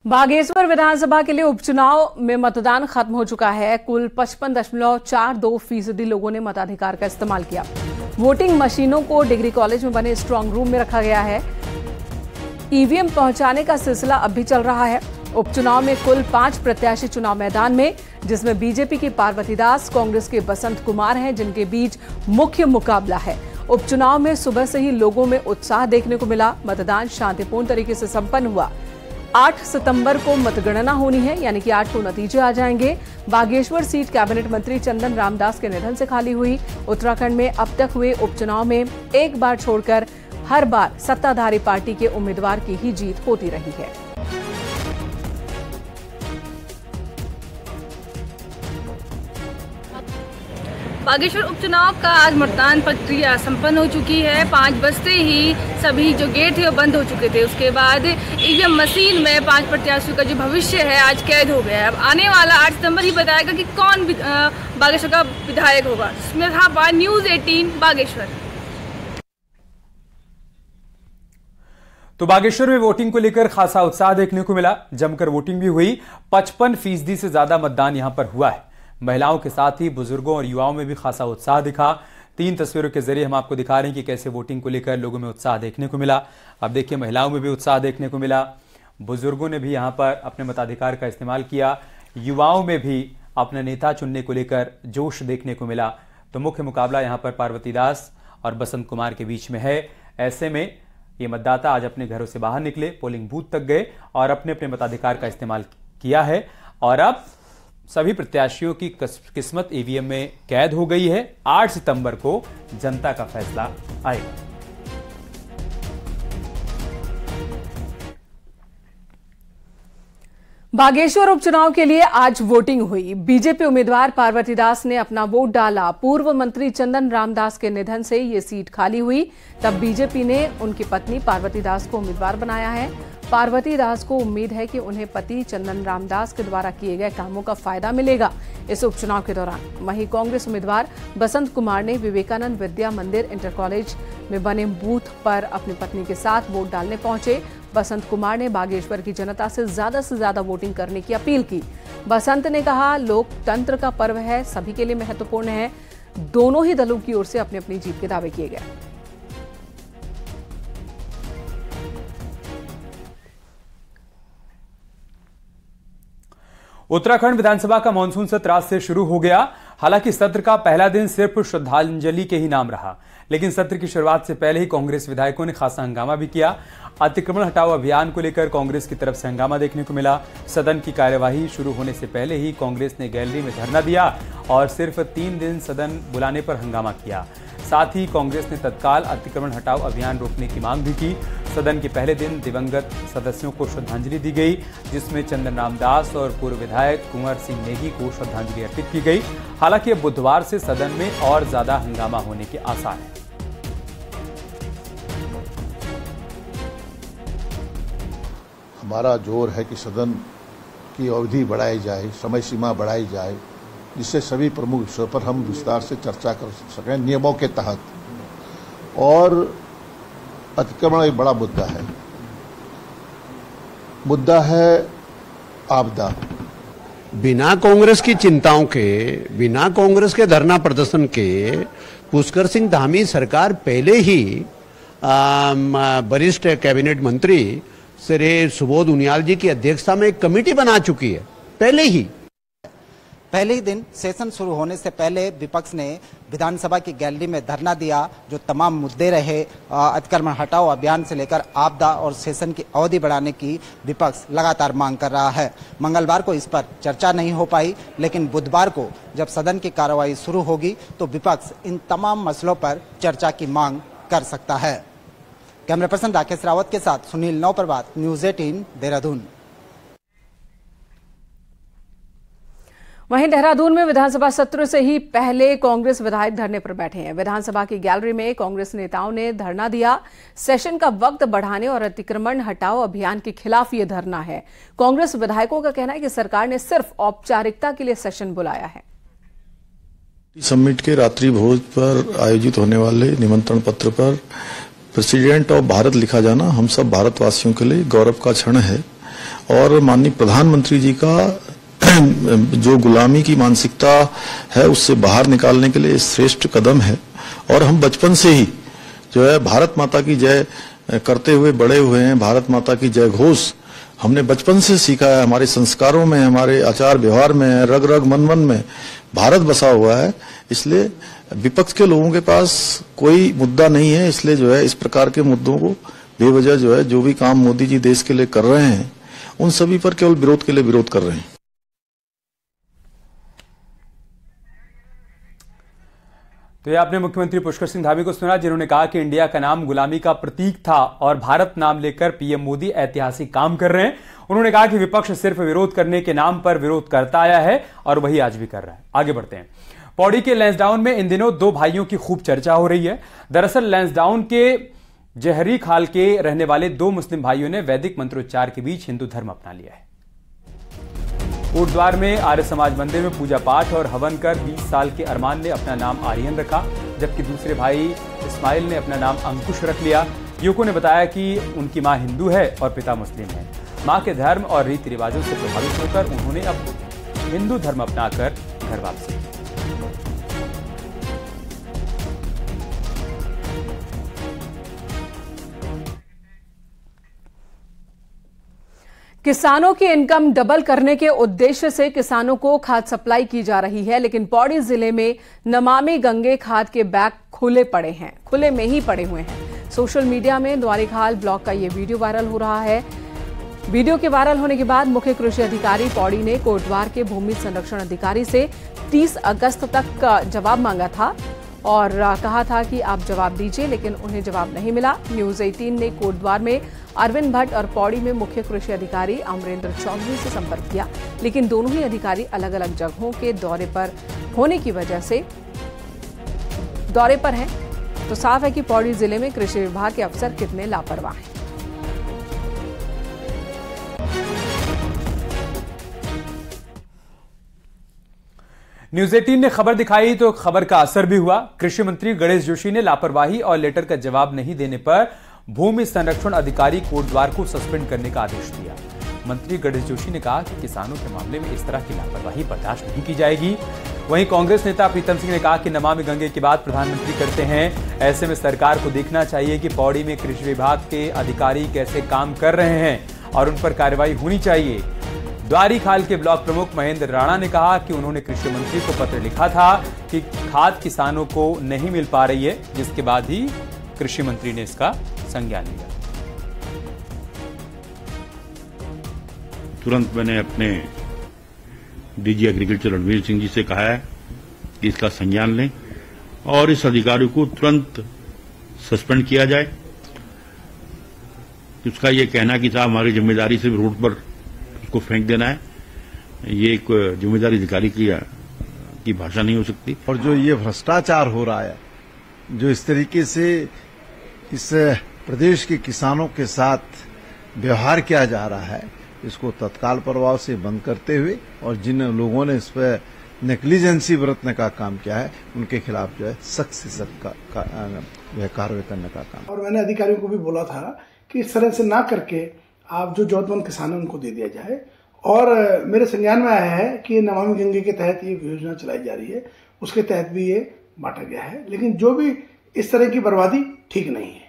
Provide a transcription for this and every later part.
बागेश्वर विधानसभा के लिए उपचुनाव में मतदान खत्म हो चुका है। कुल 55.42% लोगों ने मताधिकार का इस्तेमाल किया। वोटिंग मशीनों को डिग्री कॉलेज में बने स्ट्रांग रूम में रखा गया है। ईवीएम पहुंचाने का सिलसिला अब भी चल रहा है। उपचुनाव में कुल 5 प्रत्याशी चुनाव मैदान में, जिसमें बीजेपी की पार्वती दास, कांग्रेस के बसंत कुमार हैं, जिनके बीच मुख्य मुकाबला है। उपचुनाव में सुबह से ही लोगों में उत्साह देखने को मिला। मतदान शांतिपूर्ण तरीके से संपन्न हुआ। 8 सितंबर को मतगणना होनी है, यानी कि 8 को नतीजे आ जाएंगे। बागेश्वर सीट कैबिनेट मंत्री चंदन रामदास के निधन से खाली हुई। उत्तराखंड में अब तक हुए उपचुनाव में एक बार छोड़कर हर बार सत्ताधारी पार्टी के उम्मीदवार की ही जीत होती रही है। बागेश्वर उपचुनाव का आज मतदान प्रक्रिया संपन्न हो चुकी है। 5 बजते ही सभी जो गेट थे वो बंद हो चुके थे। उसके बाद ईवीएम मशीन में 5 प्रत्याशियों का जो भविष्य है आज कैद हो गया है। अब आने वाला 8 सितंबर ही बताएगा कि कौन बागेश्वर का विधायक होगा। इसमें था न्यूज़ 18 बागेश्वर। तो बागेश्वर में वोटिंग को लेकर खासा उत्साह देखने को मिला। जमकर वोटिंग भी हुई। 55% से ज्यादा मतदान यहां पर हुआ है। महिलाओं के साथ ही बुजुर्गों और युवाओं में भी खासा उत्साह दिखा। 3 तस्वीरों के जरिए हम आपको दिखा रहे हैं कि कैसे वोटिंग को लेकर लोगों में उत्साह देखने को मिला। अब देखिए, महिलाओं में भी उत्साह देखने को मिला। बुजुर्गों ने भी यहां पर अपने मताधिकार का इस्तेमाल किया। युवाओं में भी अपने नेता चुनने को लेकर जोश देखने को मिला। तो मुख्य मुकाबला यहां पर पार्वती दास और बसंत कुमार के बीच में है। ऐसे में ये मतदाता आज अपने घरों से बाहर निकले, पोलिंग बूथ तक गए और अपने अपने मताधिकार का इस्तेमाल किया है। और अब सभी प्रत्याशियों की किस्मत ईवीएम में कैद हो गई है। 8 सितंबर को जनता का फैसला आएगा। बागेश्वर उपचुनाव के लिए आज वोटिंग हुई। बीजेपी उम्मीदवार पार्वती दास ने अपना वोट डाला। पूर्व मंत्री चंदन रामदास के निधन से ये सीट खाली हुई। तब बीजेपी ने उनकी पत्नी पार्वती दास को उम्मीदवार बनाया है। पार्वती दास को उम्मीद है कि उन्हें पति चंदन रामदास के द्वारा किए गए कामों का फायदा मिलेगा इस उपचुनाव के दौरान। वहीं कांग्रेस उम्मीदवार बसंत कुमार ने विवेकानंद विद्या मंदिर इंटर कॉलेज में बने बूथ पर अपनी पत्नी के साथ वोट डालने पहुंचे। बसंत कुमार ने बागेश्वर की जनता से ज्यादा वोटिंग करने की अपील की। बसंत ने कहा, लोकतंत्र का पर्व है, सभी के लिए महत्वपूर्ण है। दोनों ही दलों की ओर से अपनी अपनी जीत के दावे किए गए। उत्तराखंड विधानसभा का मानसून सत्र आज से शुरू हो गया। हालांकि सत्र का पहला दिन सिर्फ श्रद्धांजलि के ही नाम रहा, लेकिन सत्र की शुरुआत से पहले ही कांग्रेस विधायकों ने खासा हंगामा भी किया। अतिक्रमण हटाओ अभियान को लेकर कांग्रेस की तरफ से हंगामा देखने को मिला। सदन की कार्यवाही शुरू होने से पहले ही कांग्रेस ने गैलरी में धरना दिया और सिर्फ 3 दिन सदन बुलाने पर हंगामा किया। साथ ही कांग्रेस ने तत्काल अतिक्रमण हटाओ अभियान रोकने की मांग भी की। सदन के पहले दिन दिवंगत सदस्यों को श्रद्धांजलि दी गई, जिसमें चंदन रामदास और पूर्व विधायक कुंवर सिंह नेगी को श्रद्धांजलि अर्पित की गई। हालांकि अब बुधवार से सदन में और ज्यादा हंगामा होने के आसार हैं। हमारा जोर है कि सदन की अवधि बढ़ाई जाए, समय सीमा बढ़ाई जाए, जिससे सभी प्रमुख विषयों पर हम विस्तार से चर्चा कर सकें नियमों के तहत। और अतिक्रमण एक बड़ा मुद्दा है आपदा। बिना कांग्रेस की चिंताओं के, बिना कांग्रेस के धरना प्रदर्शन के पुष्कर सिंह धामी सरकार पहले ही वरिष्ठ कैबिनेट मंत्री श्री सुबोध उनियाल जी की अध्यक्षता में एक कमेटी बना चुकी है। पहले ही दिन सेशन शुरू होने से पहले विपक्ष ने विधानसभा की गैलरी में धरना दिया। जो तमाम मुद्दे रहे, अतिक्रमण हटाओ अभियान से लेकर आपदा और सेशन की अवधि बढ़ाने की विपक्ष लगातार मांग कर रहा है। मंगलवार को इस पर चर्चा नहीं हो पाई, लेकिन बुधवार को जब सदन की कार्रवाई शुरू होगी तो विपक्ष इन तमाम मसलों पर चर्चा की मांग कर सकता है। कैमरा पर्सन राकेश रावत के साथ सुनील नौप्रभात, न्यूज़ 18 देहरादून। वहीं देहरादून में विधानसभा सत्र से ही पहले कांग्रेस विधायक धरने पर बैठे हैं। विधानसभा की गैलरी में कांग्रेस नेताओं ने धरना दिया। सेशन का वक्त बढ़ाने और अतिक्रमण हटाओ अभियान के खिलाफ ये धरना है। कांग्रेस विधायकों का कहना है कि सरकार ने सिर्फ औपचारिकता के लिए सेशन बुलाया है। समिट के रात्रि भोज पर आयोजित होने वाले निमंत्रण पत्र पर प्रेसिडेंट ऑफ भारत लिखा जाना हम सब भारतवासियों के लिए गौरव का क्षण है और माननीय प्रधानमंत्री जी का जो गुलामी की मानसिकता है उससे बाहर निकालने के लिए श्रेष्ठ कदम है। और हम बचपन से ही जो है भारत माता की जय करते हुए बड़े हुए हैं। भारत माता की जय घोष हमने बचपन से सीखा है, हमारे संस्कारों में, हमारे आचार व्यवहार में, रग रग मन मन में भारत बसा हुआ है। इसलिए विपक्ष के लोगों के पास कोई मुद्दा नहीं है। इसलिए जो है इस प्रकार के मुद्दों को बेवजह जो है जो भी काम मोदी जी देश के लिए कर रहे हैं उन सभी पर केवल विरोध के लिए विरोध कर रहे हैं। तो ये आपने मुख्यमंत्री पुष्कर सिंह धामी को सुना, जिन्होंने कहा कि इंडिया का नाम गुलामी का प्रतीक था और भारत नाम लेकर पीएम मोदी ऐतिहासिक काम कर रहे हैं। उन्होंने कहा कि विपक्ष सिर्फ विरोध करने के नाम पर विरोध करता आया है और वही आज भी कर रहा है। आगे बढ़ते हैं। पौड़ी के लैंसडाउन में इन दिनों दो भाइयों की खूब चर्चा हो रही है। दरअसल लैंसडाउन के जहरी खाल के रहने वाले दो मुस्लिम भाइयों ने वैदिक मंत्रोच्चार के बीच हिंदू धर्म अपना लिया है। कोटद्वार में आर्य समाज मंदिर में पूजा पाठ और हवन कर 20 साल के अरमान ने अपना नाम आर्यन रखा, जबकि दूसरे भाई इस्माइल ने अपना नाम अंकुश रख लिया। युवकों ने बताया कि उनकी मां हिंदू है और पिता मुस्लिम है। मां के धर्म और रीति रिवाजों से प्रभावित होकर उन्होंने अब हिंदू धर्म अपनाकर घर वापसी की। किसानों की इनकम डबल करने के उद्देश्य से किसानों को खाद सप्लाई की जा रही है, लेकिन पौड़ी जिले में नमामि गंगे खाद के बैग खुले में ही पड़े हुए हैं। सोशल मीडिया में द्वारीखाल ब्लॉक का ये वीडियो वायरल हो रहा है। वीडियो के वायरल होने के बाद मुख्य कृषि अधिकारी पौड़ी ने कोटद्वार के भूमि संरक्षण अधिकारी से 30 अगस्त तक का जवाब मांगा था और कहा था कि आप जवाब दीजिए, लेकिन उन्हें जवाब नहीं मिला। न्यूज 18 ने कोटद्वार में अरविंद भट्ट और पौड़ी में मुख्य कृषि अधिकारी अमरेंद्र चौधरी से संपर्क किया, लेकिन दोनों ही अधिकारी अलग अलग जगहों के दौरे पर होने की वजह से दौरे पर हैं। तो साफ है कि पौड़ी जिले में कृषि विभाग के अफसर कितने लापरवाह हैं। न्यूज 18 ने खबर दिखाई तो खबर का असर भी हुआ। कृषि मंत्री गणेश जोशी ने लापरवाही और लेटर का जवाब नहीं देने पर भूमि संरक्षण अधिकारी कोटद्वार को सस्पेंड करने का आदेश दिया। मंत्री गणेश जोशी ने कहा कि किसानों के मामले में इस तरह की लापरवाही बर्दाश्त नहीं की जाएगी। वहीं कांग्रेस नेता प्रीतम सिंह ने कहा कि नमामि गंगे की बात प्रधानमंत्री करते हैं, ऐसे में सरकार को देखना चाहिए कि पौड़ी में कृषि विभाग के अधिकारी कैसे काम कर रहे हैं और उन पर कार्रवाई होनी चाहिए। द्वारीखाल के ब्लॉक प्रमुख महेंद्र राणा ने कहा कि उन्होंने कृषि मंत्री को पत्र लिखा था कि खाद किसानों को नहीं मिल पा रही है, जिसके बाद ही कृषि मंत्री ने इसका संज्ञान लिया। तुरंत मैंने अपने डीजी एग्रीकल्चर रणवीर सिंह जी से कहा है कि इसका संज्ञान लें और इस अधिकारी को तुरंत सस्पेंड किया जाए। उसका ये कहना कि साहब हमारी जिम्मेदारी से रोड पर उसको फेंक देना है, ये एक जिम्मेदारी अधिकारी की भाषा नहीं हो सकती। और जो ये भ्रष्टाचार हो रहा है, जो इस तरीके से इस प्रदेश के किसानों के साथ व्यवहार किया जा रहा है, इसको तत्काल प्रभाव से बंद करते हुए और जिन लोगों ने इस पर नेग्लिजेंसी बरतने का काम किया है उनके खिलाफ जो है सख्त से सख्त कार्रवाई करने का काम। और मैंने अधिकारियों को भी बोला था कि इस तरह से ना करके आप जो जरूरतमंद किसान हैं उनको दे दिया जाए। और मेरे संज्ञान में आया है कि नमामि गंगे के तहत ये योजना चलाई जा रही है, उसके तहत भी ये बांटा गया है, लेकिन जो भी इस तरह की बर्बादी ठीक नहीं है।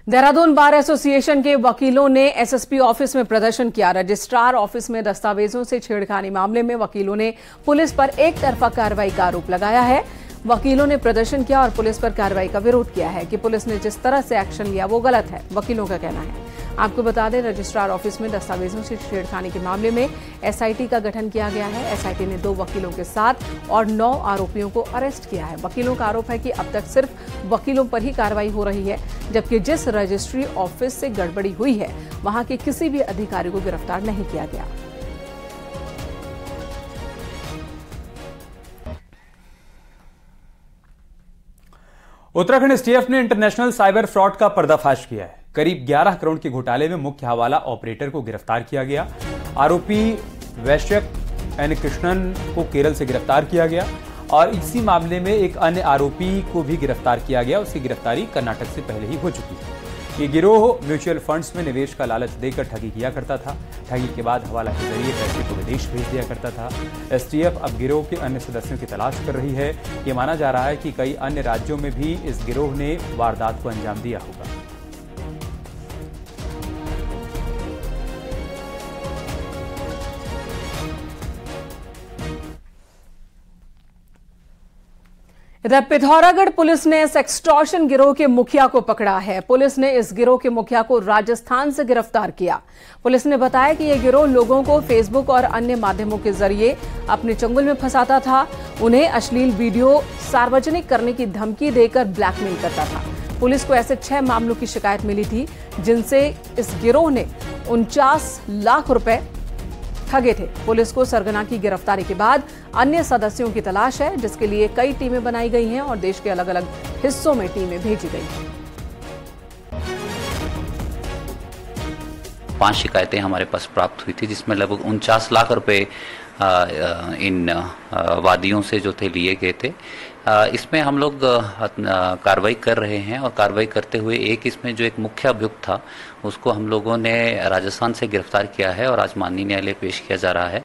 देहरादून बार एसोसिएशन के वकीलों ने एसएसपी ऑफिस में प्रदर्शन किया। रजिस्ट्रार ऑफिस में दस्तावेजों से छेड़खानी मामले में वकीलों ने पुलिस पर एक तरफा कार्रवाई का आरोप लगाया है। वकीलों ने प्रदर्शन किया और पुलिस पर कार्रवाई का विरोध किया है कि पुलिस ने जिस तरह से एक्शन लिया वो गलत है, वकीलों का कहना है। आपको बता दें, रजिस्ट्रार ऑफिस में दस्तावेजों से छेड़खानी के मामले में एसआईटी का गठन किया गया है। एसआईटी ने 2 वकीलों के साथ और 9 आरोपियों को अरेस्ट किया है। वकीलों का आरोप है कि अब तक सिर्फ वकीलों पर ही कार्रवाई हो रही है, जबकि जिस रजिस्ट्री ऑफिस से गड़बड़ी हुई है वहां के किसी भी अधिकारी को गिरफ्तार नहीं किया गया। उत्तराखंड एसटीएफ ने इंटरनेशनल साइबर फ्रॉड का पर्दाफाश किया है। करीब 11 करोड़ के घोटाले में मुख्य हवाला ऑपरेटर को गिरफ्तार किया गया। आरोपी वैश्यक एन कृष्णन को केरल से गिरफ्तार किया गया और इसी मामले में एक अन्य आरोपी को भी गिरफ्तार किया गया। उसकी गिरफ्तारी कर्नाटक से पहले ही हो चुकी है। ये गिरोह म्यूचुअल फंड्स में निवेश का लालच देकर ठगी किया करता था। ठगी के बाद हवाला के जरिए पैसे को विदेश भेज दिया करता था। एसटीएफ अब गिरोह के अन्य सदस्यों की तलाश कर रही है। ये माना जा रहा है कि कई अन्य राज्यों में भी इस गिरोह ने वारदात को अंजाम दिया होगा। इधर पिथौरागढ़ पुलिस ने इस एक्सटॉर्शन गिरोह के मुखिया को पकड़ा है। पुलिस ने इस गिरोह के मुखिया को राजस्थान से गिरफ्तार किया। पुलिस ने बताया कि यह गिरोह लोगों को फेसबुक और अन्य माध्यमों के जरिए अपने चंगुल में फंसाता था। उन्हें अश्लील वीडियो सार्वजनिक करने की धमकी देकर ब्लैकमेल करता था। पुलिस को ऐसे 6 मामलों की शिकायत मिली थी, जिनसे इस गिरोह ने 49 लाख रुपए ठगे थे। पुलिस को सरगना की गिरफ्तारी के बाद अन्य सदस्यों की तलाश है, जिसके लिए कई टीमें बनाई गई हैं और देश के अलग अलग हिस्सों में टीमें भेजी गई हैं। 5 शिकायतें हमारे पास प्राप्त हुई थी, जिसमें लगभग 49 लाख रुपए इन वादियों से जो थे लिए गए थे। इसमें हम लोग कार्रवाई कर रहे हैं और कार्रवाई करते हुए इसमें जो एक मुख्य अभियुक्त था उसको हम लोगों ने राजस्थान से गिरफ्तार किया है और आज माननीय न्यायालय पेश किया जा रहा है।